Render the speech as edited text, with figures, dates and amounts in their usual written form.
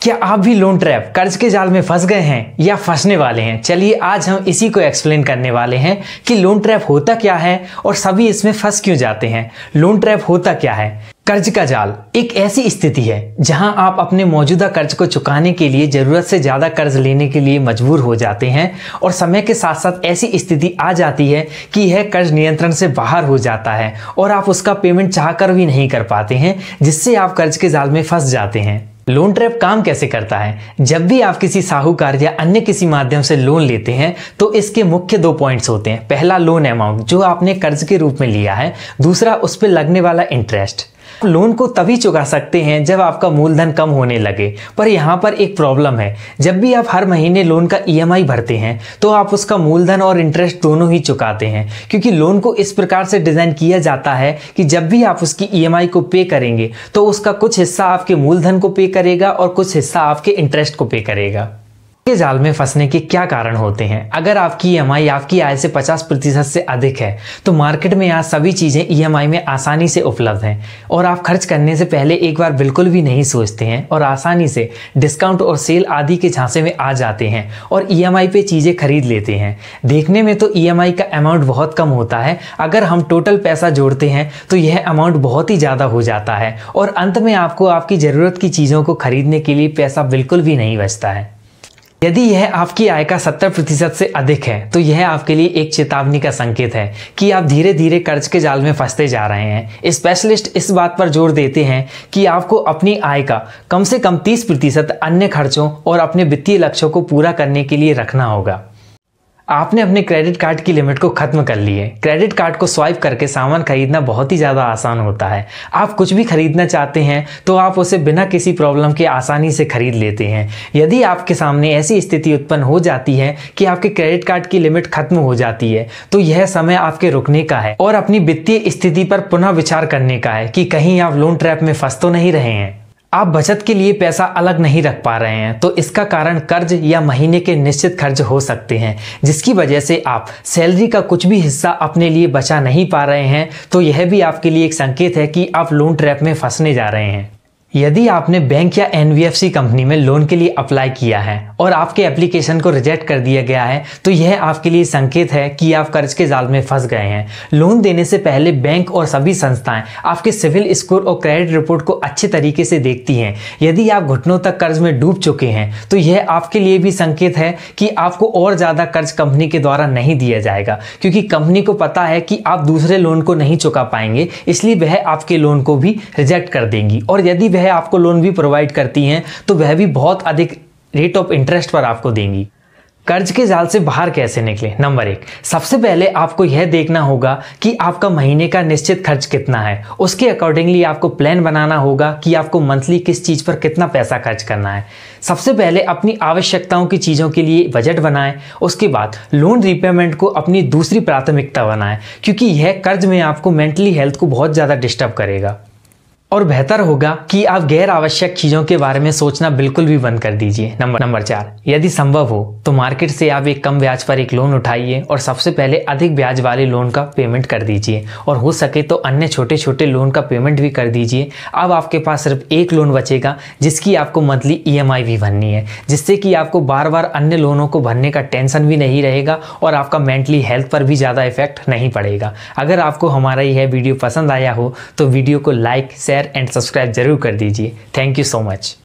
क्या आप भी लोन ट्रैप कर्ज के जाल में फंस गए हैं या फंसने वाले हैं? चलिए आज हम इसी को एक्सप्लेन करने वाले हैं कि लोन ट्रैप होता क्या है और सभी इसमें फंस क्यों जाते हैं। लोन ट्रैप होता क्या है? कर्ज का जाल एक ऐसी स्थिति है जहां आप अपने मौजूदा कर्ज को चुकाने के लिए जरूरत से ज्यादा कर्ज लेने के लिए मजबूर हो जाते हैं और समय के साथ साथ ऐसी स्थिति आ जाती है कि यह कर्ज नियंत्रण से बाहर हो जाता है और आप उसका पेमेंट चाहकर भी नहीं कर पाते हैं, जिससे आप कर्ज के जाल में फंस जाते हैं। लोन ट्रैप काम कैसे करता है? जब भी आप किसी साहूकार या अन्य किसी माध्यम से लोन लेते हैं तो इसके मुख्य 2 पॉइंट्स होते हैं। पहला, लोन अमाउंट जो आपने कर्ज के रूप में लिया है। दूसरा, उस पर लगने वाला इंटरेस्ट। लोन को तभी चुका सकते हैं जब आपका मूलधन कम होने लगे, पर यहाँ पर एक प्रॉब्लम है। जब भी आप हर महीने लोन का ईएमआई भरते हैं तो आप उसका मूलधन और इंटरेस्ट दोनों ही चुकाते हैं, क्योंकि लोन को इस प्रकार से डिजाइन किया जाता है कि जब भी आप उसकी ईएमआई को पे करेंगे तो उसका कुछ हिस्सा आपके मूलधन को पे करेगा और कुछ हिस्सा आपके इंटरेस्ट को पे करेगा। के जाल में फंसने के क्या कारण होते हैं? अगर आपकी ईएमआई आपकी आय से 50% से अधिक है तो मार्केट में आज सभी चीजें ईएमआई में आसानी से उपलब्ध हैं और आप खर्च करने से पहले एक बार बिल्कुल भी नहीं सोचते हैं और आसानी से डिस्काउंट और सेल आदि के झांसे में आ जाते हैं और ईएमआई पे चीजें खरीद लेते हैं। देखने में तो ईएमआई का अमाउंट बहुत कम होता है, अगर हम टोटल पैसा जोड़ते हैं तो यह अमाउंट बहुत ही ज्यादा हो जाता है और अंत में आपको आपकी जरूरत की चीजों को खरीदने के लिए पैसा बिल्कुल भी नहीं बचता है। यदि यह आपकी आय का 70% से अधिक है तो यह आपके लिए एक चेतावनी का संकेत है कि आप धीरे धीरे कर्ज के जाल में फंसते जा रहे हैं। स्पेशलिस्ट इस बात पर जोर देते हैं कि आपको अपनी आय का कम से कम 30% अन्य खर्चों और अपने वित्तीय लक्ष्यों को पूरा करने के लिए रखना होगा। आपने अपने क्रेडिट कार्ड की लिमिट को खत्म कर ली है। क्रेडिट कार्ड को स्वाइप करके सामान खरीदना बहुत ही ज़्यादा आसान होता है। आप कुछ भी खरीदना चाहते हैं तो आप उसे बिना किसी प्रॉब्लम के आसानी से खरीद लेते हैं। यदि आपके सामने ऐसी स्थिति उत्पन्न हो जाती है कि आपके क्रेडिट कार्ड की लिमिट खत्म हो जाती है तो यह समय आपके रुकने का है और अपनी वित्तीय स्थिति पर पुनः विचार करने का है कि कहीं आप लोन ट्रैप में फंस तो नहीं रहे हैं। आप बचत के लिए पैसा अलग नहीं रख पा रहे हैं तो इसका कारण कर्ज या महीने के निश्चित खर्च हो सकते हैं, जिसकी वजह से आप सैलरी का कुछ भी हिस्सा अपने लिए बचा नहीं पा रहे हैं। तो यह भी आपके लिए एक संकेत है कि आप लोन ट्रैप में फंसने जा रहे हैं। यदि आपने बैंक या एनबीएफसी कंपनी में लोन के लिए अप्लाई किया है और आपके एप्लीकेशन को रिजेक्ट कर दिया गया है तो यह आपके लिए संकेत है कि आप कर्ज के जाल में फंस गए हैं। लोन देने से पहले बैंक और सभी संस्थाएं आपके सिविल स्कोर और क्रेडिट रिपोर्ट को अच्छे तरीके से देखती हैं। यदि आप घुटनों तक कर्ज में डूब चुके हैं तो यह आपके लिए भी संकेत है कि आपको और ज़्यादा कर्ज कंपनी के द्वारा नहीं दिया जाएगा, क्योंकि कंपनी को पता है कि आप दूसरे लोन को नहीं चुका पाएंगे, इसलिए वह आपके लोन को भी रिजेक्ट कर देंगी। और यदि वह आपको लोन भी प्रोवाइड करती हैं तो वह भी बहुत अधिक रेट ऑफ इंटरेस्ट पर आपको देंगी। कर्ज के जाल से बाहर कैसे निकले? नंबर 1, सबसे पहले आपको यह देखना होगा कि आपका महीने का निश्चित खर्च कितना है। उसके अकॉर्डिंगली आपको प्लान बनाना होगा कि आपको मंथली किस चीज़ पर कितना पैसा खर्च करना है। सबसे पहले अपनी आवश्यकताओं की चीज़ों के लिए बजट बनाएं। उसके बाद लोन रीपेमेंट को अपनी दूसरी प्राथमिकता बनाएं, क्योंकि यह कर्ज में आपको मेंटली हेल्थ को बहुत ज़्यादा डिस्टर्ब करेगा। और बेहतर होगा कि आप गैर आवश्यक चीज़ों के बारे में सोचना बिल्कुल भी बंद कर दीजिए। नंबर 4, यदि संभव हो तो मार्केट से आप एक कम ब्याज पर एक लोन उठाइए और सबसे पहले अधिक ब्याज वाले लोन का पेमेंट कर दीजिए और हो सके तो अन्य छोटे छोटे लोन का पेमेंट भी कर दीजिए। अब आपके पास सिर्फ एक लोन बचेगा जिसकी आपको मंथली ईएमआई भी भरनी है, जिससे कि आपको बार बार अन्य लोनों को भरने का टेंशन भी नहीं रहेगा और आपका मेंटली हेल्थ पर भी ज़्यादा इफेक्ट नहीं पड़ेगा। अगर आपको हमारा यह वीडियो पसंद आया हो तो वीडियो को लाइक, शेयर एंड सब्सक्राइब जरूर कर दीजिए। Thank you so much.